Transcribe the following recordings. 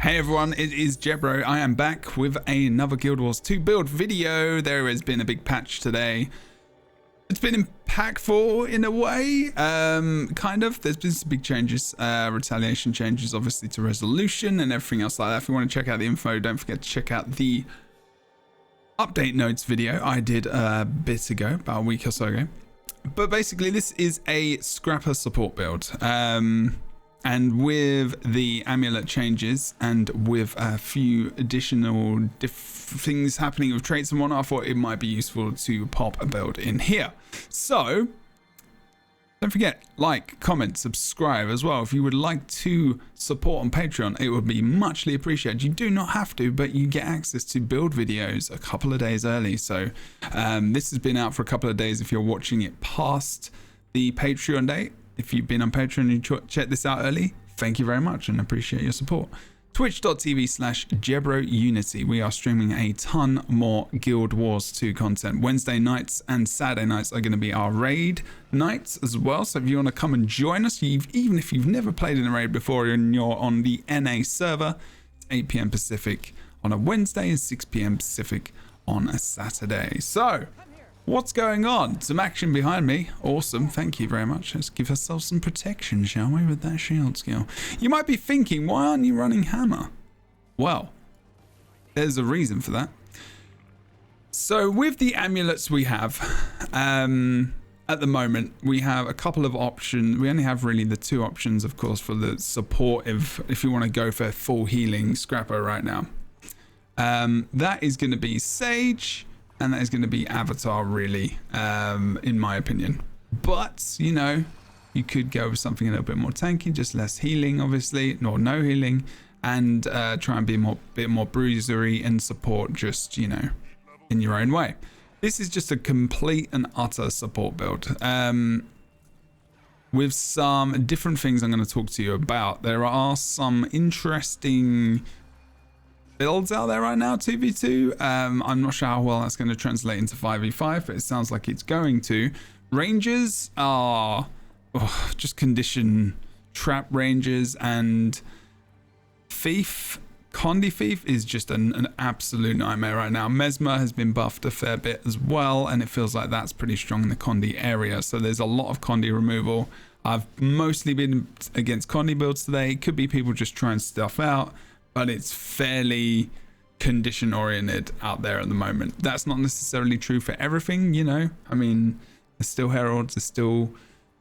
Hey everyone, it is Jebro. I am back with another Guild Wars 2 build video. There has been a big patch today. It's been impactful in a way, kind of. There's been some big changes, retaliation changes obviously to resolution and everything else like that. If you want to check out the info, don't forget to check out the update notes video I did a bit ago, about a week or so ago. But basically this is a scrapper support build. And with the Amulet changes and with a few additional things happening with traits and whatnot, I thought it might be useful to pop a build in here. So don't forget, like, comment, subscribe as well. If you would like to support on Patreon, it would be muchly appreciated. You do not have to, but you get access to build videos a couple of days early. So this has been out for a couple of days if you're watching it past the Patreon date. If you've been on Patreon and you check this out early, thank you very much and appreciate your support. Twitch.tv/JebroUnity. We are streaming a ton more Guild Wars 2 content. Wednesday nights and Saturday nights are going to be our raid nights as well. So if you want to come and join us, even if you've never played in a raid before and you're on the NA server, it's 8 p.m. Pacific on a Wednesday and 6 p.m. Pacific on a Saturday. So what's going on? Some action behind me. Awesome. Thank you very much. Let's give ourselves some protection, shall we, with that shield skill. You might be thinking, why aren't you running hammer? Well, there's a reason for that. So with the amulets we have, at the moment, we have a couple of options. We only have really the two options, of course, for the support if you want to go for full healing scrapper right now. That is going to be Sage, and that is going to be Avatar, really, in my opinion. But, you know, you could go with something a little bit more tanky, just less healing, obviously, or no healing, and try and be a bit more bruisery and support just, you know, in your own way. This is just a complete and utter support build. With some different things I'm going to talk to you about. There are some interesting builds out there right now, 2v2. I'm not sure how well that's going to translate into 5v5, but it sounds like it's going to. Rangers are just condition trap rangers, and Thief, Condi Thief is just an absolute nightmare right now. Mesmer has been buffed a fair bit as well, and it feels like that's pretty strong in the Condi area. So there's a lot of Condi removal. I've mostly been against Condi builds today. It could be people just trying stuff out, but it's fairly condition oriented out there at the moment. That's not necessarily true for everything, you know. I mean, there's still Heralds, there's still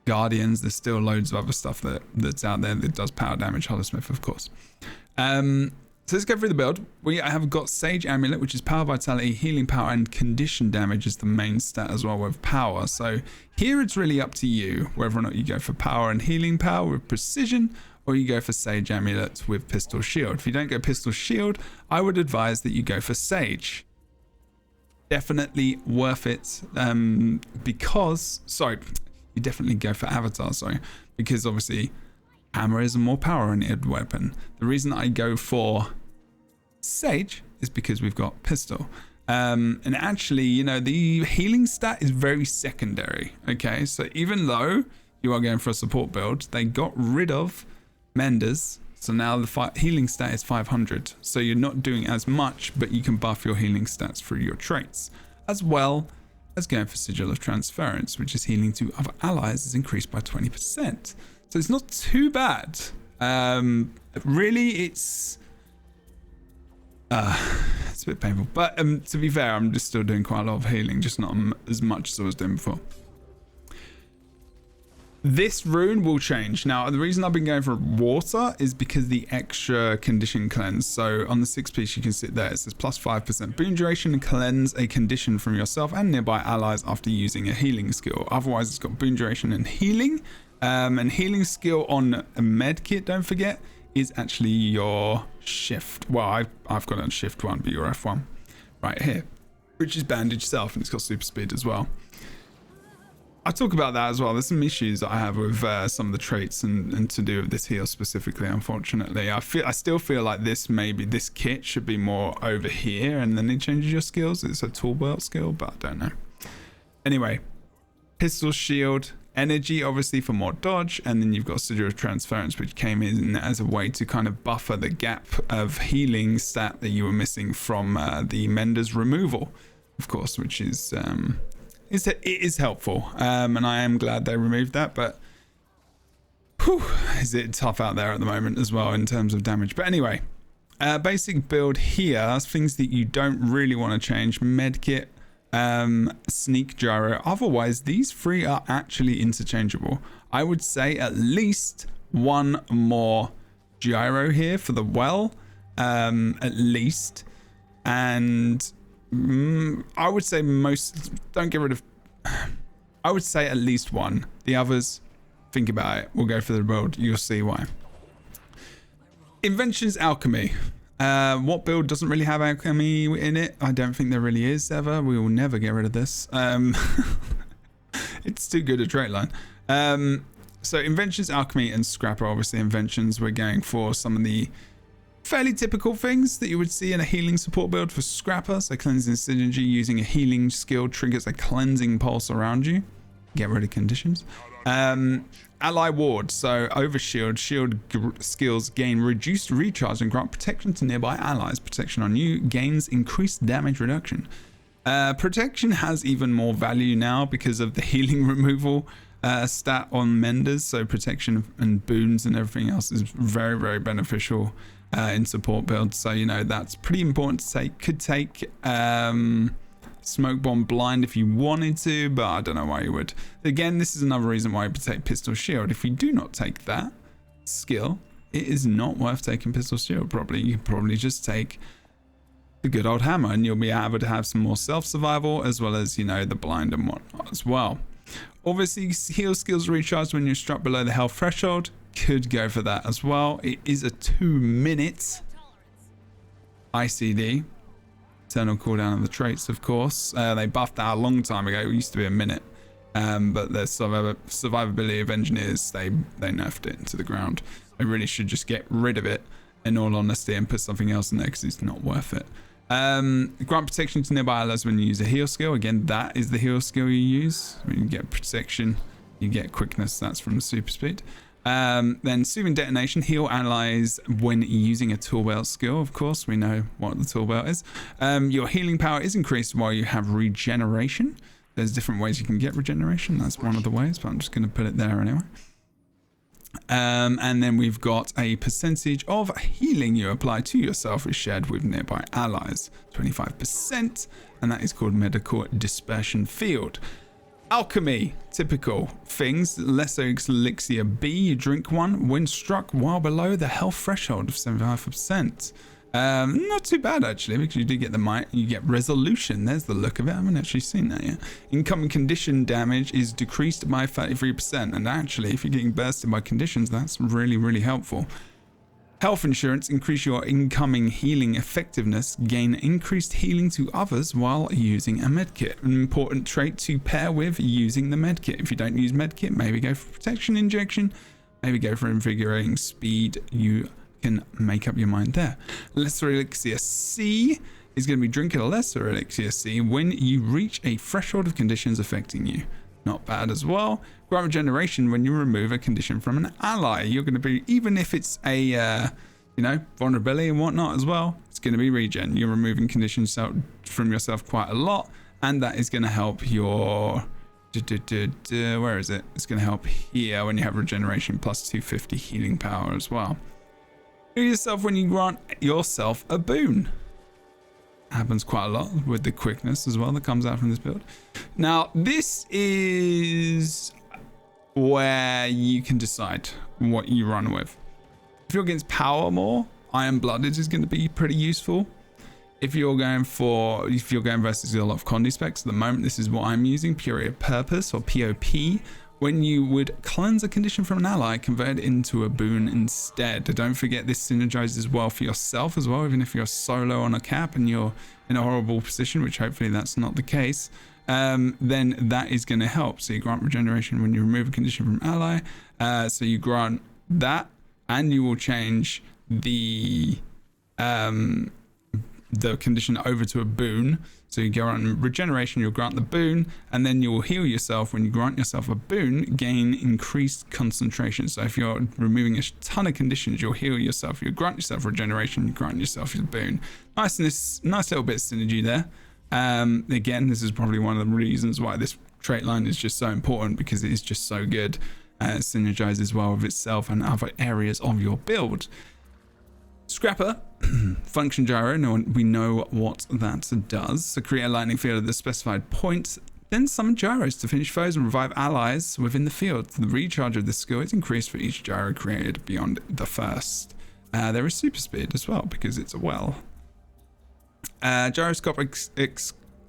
Guardians, there's still loads of other stuff that's out there that does power damage. Holosmith, of course. So let's go through the build. I have got Sage Amulet, which is power, vitality, healing power, and condition damage is the main stat as well with power. So here it's really up to you whether or not you go for power and healing power with precision, or you go for Sage Amulet with Pistol Shield. If you don't go Pistol Shield, I would advise that you go for Sage. Definitely worth it, because, sorry, you definitely go for Avatar, sorry, because obviously Hammer is a more power-oriented weapon. The reason I go for Sage is because we've got Pistol. And actually, you know, the healing stat is very secondary, okay? So even though you are going for a support build, they got rid of Menders, so now the healing stat is 500, so you're not doing as much, but you can buff your healing stats through your traits, as well as going for Sigil of Transference, which is healing to other allies is increased by 20%. So it's not too bad. Really, it's a bit painful, but to be fair, I'm just still doing quite a lot of healing, just not as much as I was doing before. This rune will change. Now, the reason I've been going for water is because the extra condition cleanse. So on the 6-piece, you can see there, it says plus 5% boon duration and cleanse a condition from yourself and nearby allies after using a healing skill. Otherwise, it's got boon duration and healing. And healing skill on a medkit, don't forget, is actually your shift. Well, I've got it on shift 1, but your F1 right here, which is bandage self, and it's got super speed as well. I talk about that as well. There's some issues that I have with some of the traits and to do with this heal specifically, unfortunately. I still feel like this kit should be more over here, and then it changes your skills. It's a tool belt skill, but I don't know. Anyway, Pistol Shield, energy, obviously, for more dodge, and then you've got Sigils Transference, which came in as a way to kind of buffer the gap of healing stat that you were missing from the Mender's removal, of course, which is it is helpful, and I am glad they removed that, but whew, is it tough out there at the moment as well in terms of damage. But anyway, basic build here, things that you don't really want to change: Medkit, Sneak, Gyro. Otherwise, these three are actually interchangeable. I would say at least one more Gyro here for the well, at least, and I would say don't get rid of. I would say at least one. The others, think about it. We'll go for the build. You'll see why. Inventions Alchemy. What build doesn't really have alchemy in it? I don't think there really is ever. We will never get rid of this. It's too good a trait line. So Inventions, Alchemy, and Scrapper. Obviously, Inventions, we're going for some of the fairly typical things that you would see in a healing support build for Scrapper. So Cleansing Synergy, using a healing skill triggers a cleansing pulse around you. Get rid of conditions. Ally Ward, so Overshield, shield skills gain reduced recharge and grant protection to nearby allies. Protection on you gains increased damage reduction. Protection has even more value now because of the healing removal stat on Menders, so protection and boons and everything else is very, very beneficial in support builds. So, you know, that's pretty important to take. Could take Smoke Bomb Blind if you wanted to, but I don't know why you would. Again, this is another reason why you would take Pistol Shield. If you do not take that skill, it is not worth taking Pistol Shield. Probably you can probably just take the good old hammer, and you'll be able to have some more self-survival, as well as, you know, the blind and whatnot as well. Obviously, heal skills recharge when you're struck below the health threshold. Could go for that as well. It is a 2-minute ICD. Eternal cooldown of the traits, of course. They buffed that a long time ago. It used to be a minute. But the survivability of engineers, they nerfed it into the ground. They really should just get rid of it, in all honesty, and put something else in there, because it's not worth it. Grant protection to nearby allies when you use a heal skill. Again, that is the heal skill you use. When you get protection, you get quickness. That's from the super speed. Then Soothing Detonation, heal allies when using a tool belt skill. Of course, we know what the tool belt is. Your healing power is increased while you have regeneration. There's different ways you can get regeneration. That's one of the ways, but I'm just going to put it there anyway. And then we've got a percentage of healing you apply to yourself is shared with nearby allies, 25%, and that is called Medical Dispersion Field. Alchemy, typical things. Lesser Elixir B, you drink one when struck while below the health threshold of 75%. Not too bad actually, because you do get the might, you get resolution. There's the look of it. I haven't actually seen that yet. Incoming condition damage is decreased by 33%, and actually, if you're getting bursted by conditions, that's really, really helpful. Health insurance, increase your incoming healing effectiveness, gain increased healing to others while using a medkit. An important trait to pair with using the medkit. If you don't use medkit, maybe go for protection injection, maybe go for invigorating speed. You can make up your mind there. Lesser Elixir C is going to be drinking a Lesser Elixir C when you reach a threshold of conditions affecting you. Not bad as well. Grant regeneration when you remove a condition from an ally. You're going to be, even if it's a, you know, vulnerability and whatnot as well, it's going to be regen. You're removing conditions from yourself quite a lot, and that is going to help your, where is it? It's going to help here when you have regeneration plus 250 healing power as well. Heal yourself when you grant yourself a boon. Happens quite a lot with the quickness as well that comes out from this build. Now, this is where you can decide what you run with. If you're against power more, Iron Blooded is going to be pretty useful. If you're going versus a lot of Condi specs, at the moment, this is what I'm using, Purity of Purpose, or POP. When you would cleanse a condition from an ally, convert it into a boon instead. Don't forget this synergizes well for yourself as well, even if you're solo on a cap and you're in a horrible position, which hopefully that's not the case, then that is going to help. So you grant regeneration when you remove a condition from ally. So you grant that, and you will change the the condition over to a boon. So you go on regeneration, you'll grant the boon, and then you'll heal yourself. When you grant yourself a boon, gain increased concentration. So if you're removing a ton of conditions, you'll heal yourself. You grant yourself regeneration, you grant yourself your boon. Nice little bit of synergy there. Again, this is probably one of the reasons why this trait line is just so important, because it is just so good. It synergizes well with itself and other areas of your build. Scrapper, function gyro, we know what that does. So create a lightning field at the specified point, then summon gyros to finish foes and revive allies within the field. The recharge of this skill is increased for each gyro created beyond the first. There is super speed as well, because it's a well. Gyroscopic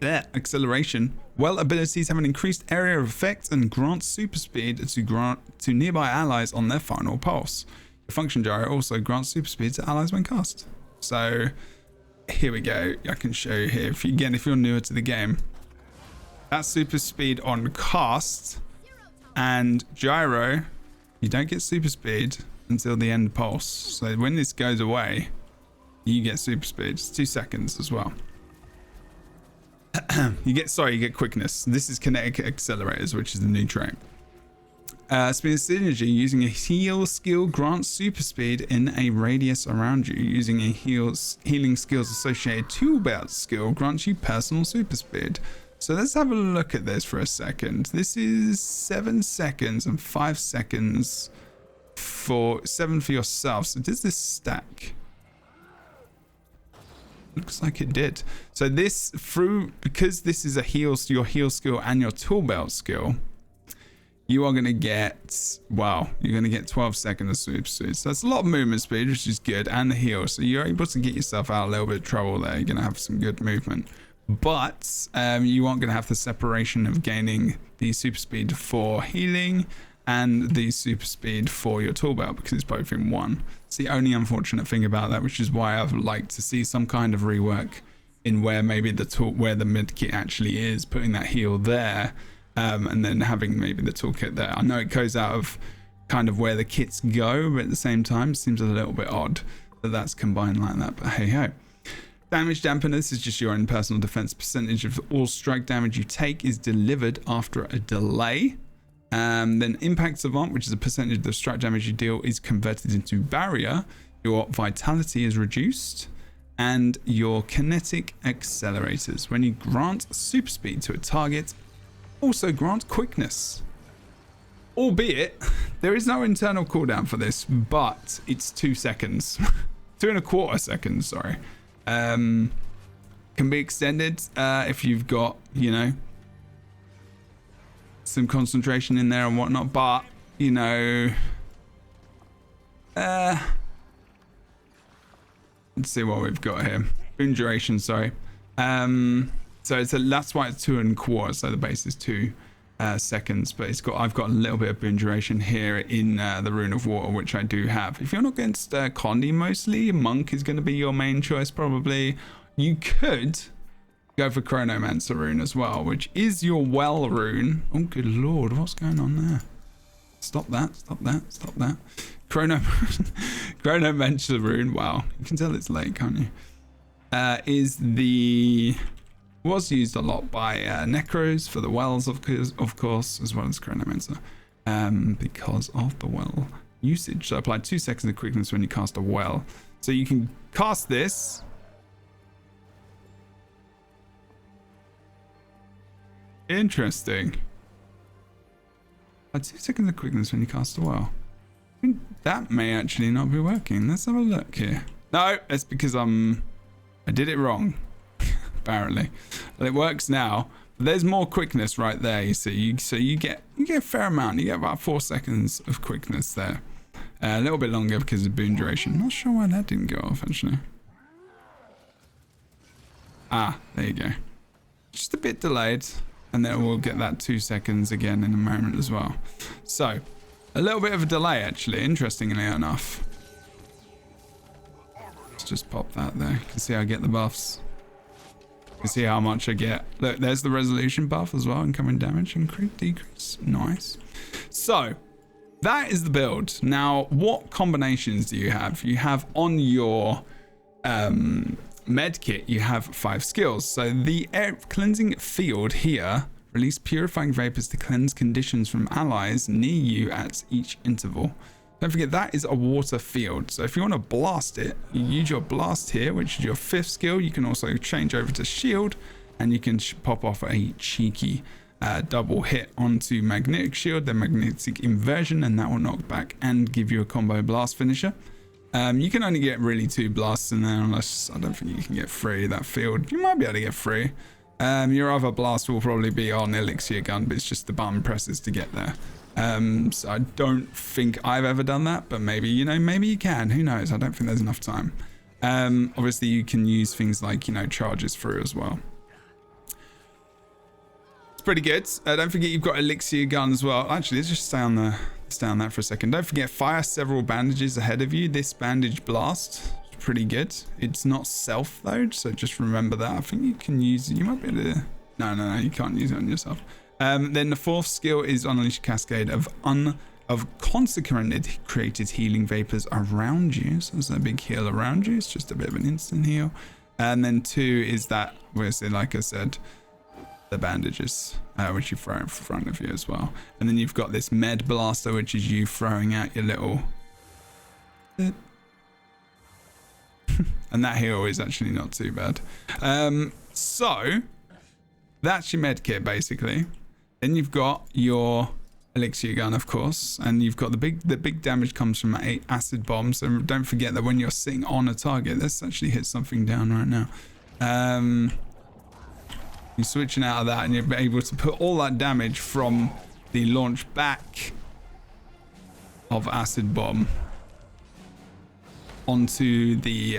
acceleration. Well abilities have an increased area of effect and grant super speed to nearby allies on their final pulse. The function gyro also grants super speed to allies when cast. So here we go. I can show you here. If you're newer to the game, that's super speed on cast, and gyro, you don't get super speed until the end pulse. So when this goes away, you get super speed. It's 2 seconds as well. you get quickness. This is kinetic accelerators, which is the new trait. Speed and synergy. Using a heal skill grants super speed in a radius around you. Using a healing skills associated tool belt skill grants you personal super speed. So let's have a look at this for a second. This is 7 seconds and 5 seconds for 7 for yourself. So does this stack? Looks like it did. So this because this is your heal skill and your tool belt skill, you are going to get, you're going to get 12 seconds of super speed. So that's a lot of movement speed, which is good, and the heal. So you're able to get yourself out a little bit of trouble there. You're going to have some good movement. But you aren't going to have the separation of gaining the super speed for healing and the super speed for your tool belt, because it's both in one. It's the only unfortunate thing about that, which is why I've liked to see some kind of rework in where maybe where the medkit actually is, putting that heal there. And then having maybe the toolkit there. I know it goes out of kind of where the kits go, but at the same time, it seems a little bit odd that that's combined like that. But hey ho. Damage dampener. This is just your own personal defense. Percentage of all strike damage you take is delivered after a delay. Then impact savant, which is a percentage of the strike damage you deal, is converted into barrier. Your vitality is reduced. And your kinetic accelerators. When you grant super speed to a target, also grant quickness, albeit there is no internal cooldown for this, but it's 2 seconds 2.25 seconds, sorry. Can be extended if you've got, some concentration in there and whatnot, but let's see what we've got here. Boon duration, sorry. So that's why it's 2.25. So the base is 2 seconds, but I've got a little bit of boon duration here in the Rune of Water, which I do have. If you're not against Condi mostly, Monk is going to be your main choice probably. You could go for Chronomancer rune as well, which is your well rune. Oh good lord, what's going on there? Stop that. Chronomancer rune, wow, you can tell it's late, can't you? Was used a lot by Necros for the wells, of course, as well as Chronomancer, because of the well usage. So apply 2 seconds of quickness when you cast a well. So you can cast this. Interesting. 2 seconds of quickness when you cast a well. That may actually not be working. Let's have a look here. No, it's because I did it wrong. Apparently, but it works now. But there's more quickness right there. You see, so you get a fair amount. You get about 4 seconds of quickness there. A little bit longer because of boon duration. Not sure why that didn't go off actually. Ah, there you go. Just a bit delayed, and then we'll get that 2 seconds again in a moment as well. So, a little bit of a delay actually. Interestingly enough. Let's just pop that there. You can see I get the buffs. You see how much I get. Look, there's the resolution buff as well. Incoming damage increase, decrease. Nice. So that is the build. Now, what combinations do you have? You have on your Medkit, you have 5 skills. So the air cleansing field here, release purifying vapors to cleanse conditions from allies near you at each interval. Don't forget that is a water field. So if you want to blast it, you use your blast here, which is your 5th skill. You can also change over to shield, and you can pop off a cheeky double hit onto magnetic shield, then magnetic inversion, and that will knock back and give you a combo blast finisher. You can only get really 2 blasts in there, unless I don't think you can get 3 that field. You might be able to get 3. Your other blast will probably be on Elixir gun, but it's just the button presses to get there. So I don't think I've ever done that, but maybe, you know, maybe you can. Who knows? I don't think there's enough time. Obviously, you can use things like, you know, charges through as well. It's pretty good. Don't forget you've got Elixir gun as well. Actually, let's just stay on that for a second. Don't forget, fire several bandages ahead of you. This bandage blast is pretty good. It's not self though, so just remember that. I think you can use it. You might be able to... No, you can't use it on yourself. Then the 4th skill is unleash a cascade of consecrated created healing vapors around you. So there's a big heal around you. It's just a bit of an instant heal. And then 2 is that, obviously, like I said, the bandages, which you throw in front of you as well. And then you've got this med blaster, which is you throwing out your little... and that heal is actually not too bad. So that's your med kit basically. Then you've got your elixir gun, of course, and you've got the big damage comes from acid bombs. So don't forget that when you're sitting on a target, let's actually hit something down right now. You're switching out of that, and you're able to put all that damage from the launch back of acid bomb onto the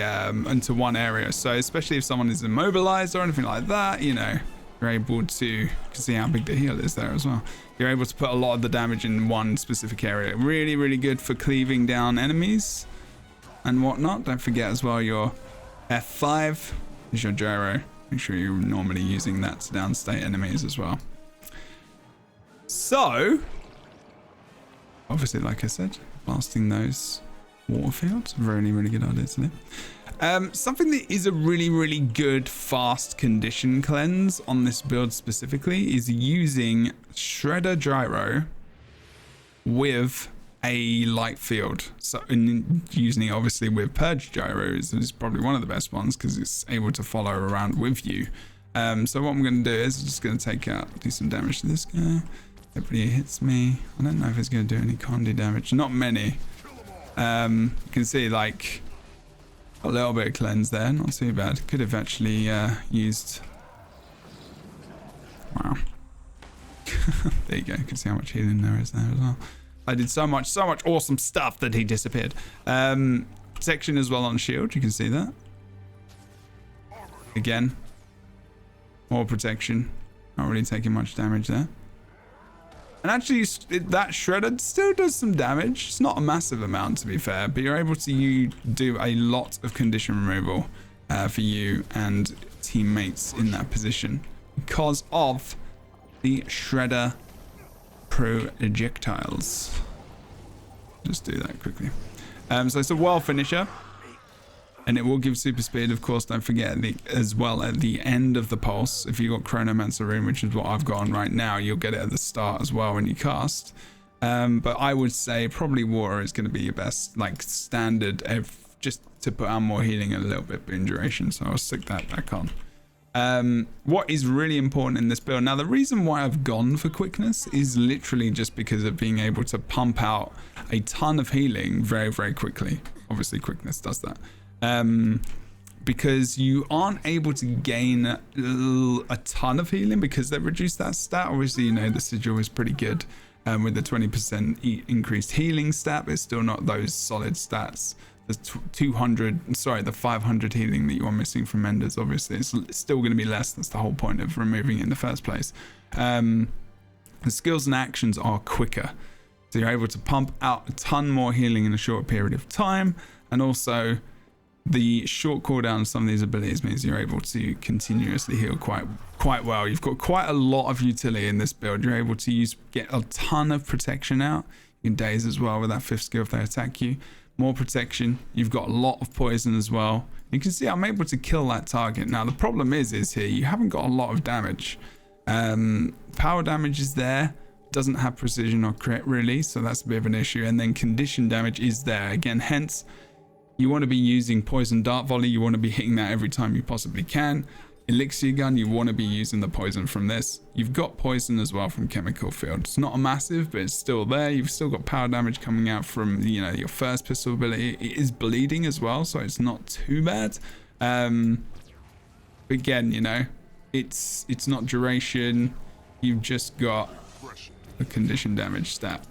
into one area. So especially if someone is immobilized or anything like that, you know, you're able to, you can see how big the heal is there as well. You're able to put a lot of the damage in one specific area. Really, really good for cleaving down enemies and whatnot. Don't forget as well, your F5 is your gyro. Make sure you're normally using that to downstate enemies as well. So, obviously, like I said, blasting those water fields, really, really good idea today. Something that is a really, really good fast condition cleanse on this build specifically is using Shredder Gyro with a light field. So using it obviously with Purge Gyro is probably one of the best ones because it's able to follow around with you. So what I'm going to do is I'm just going to do some damage to this guy. Everybody hits me. I don't know if it's going to do any Condi damage. Not many. You can see like a little bit of cleanse there, not too bad. Could have actually used... Wow. There you go, you can see how much healing there is there as well. I did so much awesome stuff that he disappeared. Protection as well on shield, you can see that. Again, more protection. Not really taking much damage there. And actually, that shredder still does some damage. It's not a massive amount, to be fair, but you're able to do a lot of condition removal for you and teammates in that position because of the shredder projectiles. Just do that quickly. So it's a wild finisher, and it will give super speed, of course. Don't forget as well at the end of the pulse. If you've got Chronomancer Rune, which is what I've got on right now, you'll get it at the start as well when you cast. But I would say probably water is going to be your best, like standard, just to put out more healing and a little bit boon duration. So I'll stick that back on. What is really important in this build, now the reason why I've gone for quickness is literally just because of being able to pump out a ton of healing very, very quickly. Obviously quickness does that. Because you aren't able to gain a ton of healing because they've reduced that stat. Obviously, you know, the sigil is pretty good with the 20% increased healing stat, but it's still not those solid stats. The 500 healing that you are missing from Enders, obviously, it's still going to be less. That's the whole point of removing it in the first place. The skills and actions are quicker. So you're able to pump out a ton more healing in a short period of time, and also the short cooldown of some of these abilities means you're able to continuously heal quite well. You've got quite a lot of utility in this build. You're able to get a ton of protection out in days as well with that 5th skill if they attack you. More protection. You've got a lot of poison as well. You can see I'm able to kill that target. Now the problem is here you haven't got a lot of damage. Power damage is there, doesn't have precision or crit really, so that's a bit of an issue. And then condition damage is there again, hence you want to be using poison dart volley. You want to be hitting that every time you possibly can. Elixir gun, you want to be using the poison from this. You've got poison as well from chemical field. It's not a massive, but it's still there. You've still got power damage coming out from, you know, your first pistol ability. It is bleeding as well, so it's not too bad. But again, you know, it's not duration. You've just got the condition damage stat.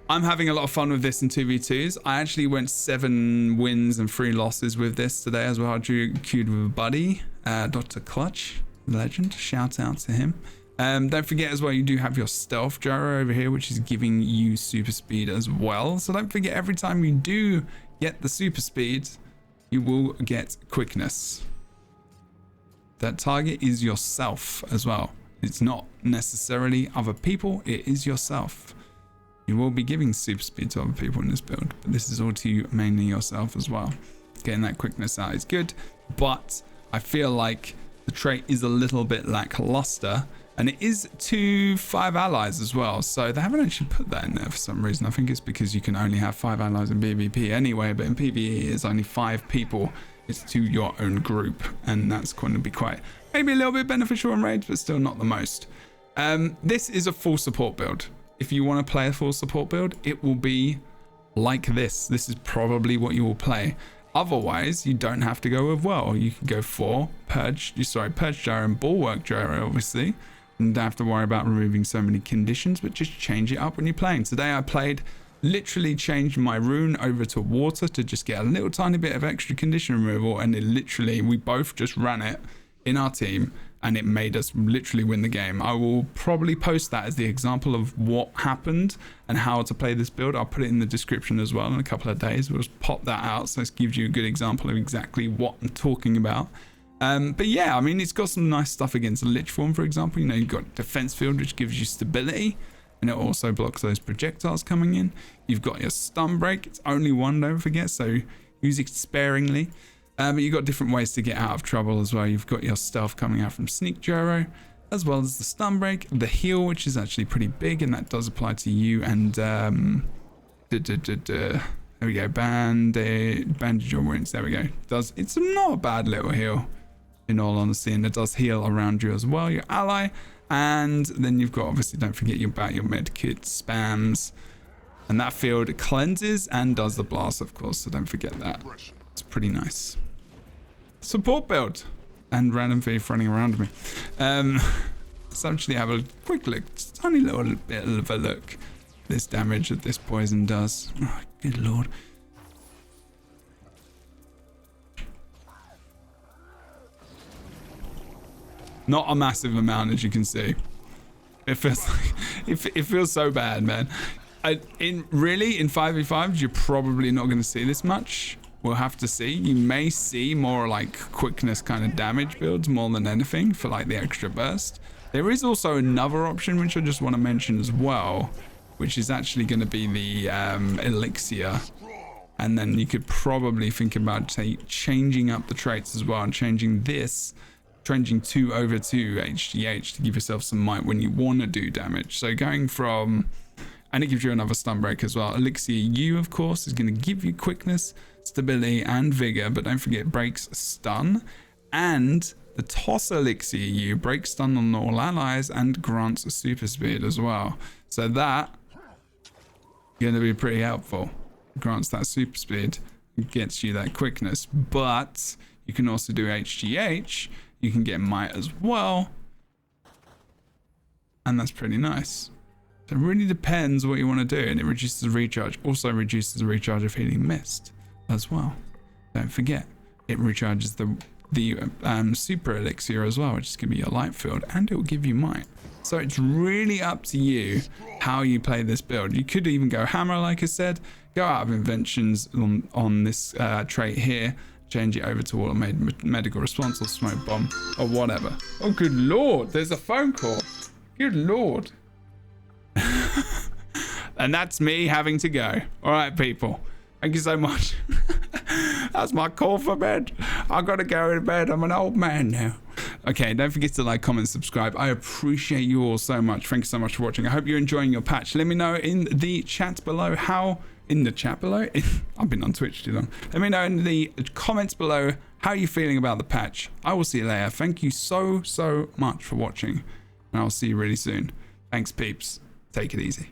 I'm having a lot of fun with this in 2v2s. I actually went 7 wins and 3 losses with this today as well. I drew queued with a buddy, Dr. Clutch, legend. Shout out to him. Don't forget as well, you do have your stealth gyro over here, which is giving you super speed as well. So don't forget, every time you do get the super speed, you will get quickness. That target is yourself as well. It's not necessarily other people, it is yourself. You will be giving super speed to other people in this build, but this is all to you, mainly yourself as well. Getting that quickness out is good, but I feel like the trait is a little bit lackluster, and it is to 5 allies as well. So they haven't actually put that in there for some reason. I think it's because you can only have 5 allies in PvP anyway, but in PvE it's only 5 people. It's to your own group, and that's going to be quite maybe a little bit beneficial in raids, but still not the most. This is a full support build. If you want to play a full support build, it will be like this. This is probably what you will play. Otherwise, you don't have to go with well. You can go for Purge Gyro and Bulwark Gyro, obviously. And don't have to worry about removing so many conditions, but just change it up when you're playing. Today I literally changed my rune over to water to just get a little tiny bit of extra condition removal, and we both just ran it in our team, and it made us literally win the game. I will probably post that as the example of what happened and how to play this build. I'll put it in the description as well in a couple of days. We'll just pop that out, so it gives you a good example of exactly what I'm talking about. But yeah, I mean, it's got some nice stuff against a Lich Form, for example. You know, you've got Defense Field, which gives you stability, and it also blocks those projectiles coming in. You've got your Stun Break. It's only 1, don't forget, so use it sparingly. But you've got different ways to get out of trouble as well. You've got your stealth coming out from Sneak Gyro, as well as the Stun Break, the heal, which is actually pretty big, and that does apply to you. And there we go, bandage your wounds. There we go. It's not a bad little heal, in all honesty, and it does heal around you as well, your ally. And then you've got, obviously, don't forget about your medkit spams, and that field cleanses and does the blast, of course. So don't forget that. It's pretty nice. Support build and random thief running around me. Let's actually have a quick look, just a tiny little bit of a look. This damage that this poison does. Oh, good lord. Not a massive amount, as you can see. It feels like, it feels so bad, man. In 5v5s, you're probably not going to see this much. We'll have to see. You may see more like quickness kind of damage builds more than anything for like the extra burst. There is also another option which I just want to mention as well, which is actually going to be the elixir. And then you could probably think about changing up the traits as well and changing 2 over to HGH to give yourself some might when you want to do damage. So going from, and it gives you another stun break as well. Elixir U, of course, is going to give you quickness, stability, and vigor, but don't forget breaks stun. And the Toss Elixir U breaks stun on all allies and grants a super speed as well. So that going to be pretty helpful. Grants that super speed, gets you that quickness, but you can also do HGH. You can get might as well, and that's pretty nice. So it really depends what you want to do, and it reduces the recharge. Also reduces the recharge of Healing Mist as well. Don't forget, it recharges the super elixir as well, which is going to be your light field, and it will give you might. So it's really up to you how you play this build. You could even go hammer, like I said, go out of inventions on this trait here, change it over to automated medical response or smoke bomb or whatever. Oh, good lord, there's a phone call. Good lord. And that's me having to go. All right, people. Thank you so much. That's my call for bed. I gotta go to bed. I'm an old man now. Okay, don't forget to like, comment, subscribe. I appreciate you all so much. Thank you so much for watching. I hope you're enjoying your patch. Let me know in the chat below how... In the chat below? I've been on Twitch too long. Let me know in the comments below how you're feeling about the patch. I will see you later. Thank you so much for watching. And I'll see you really soon. Thanks, peeps. Take it easy.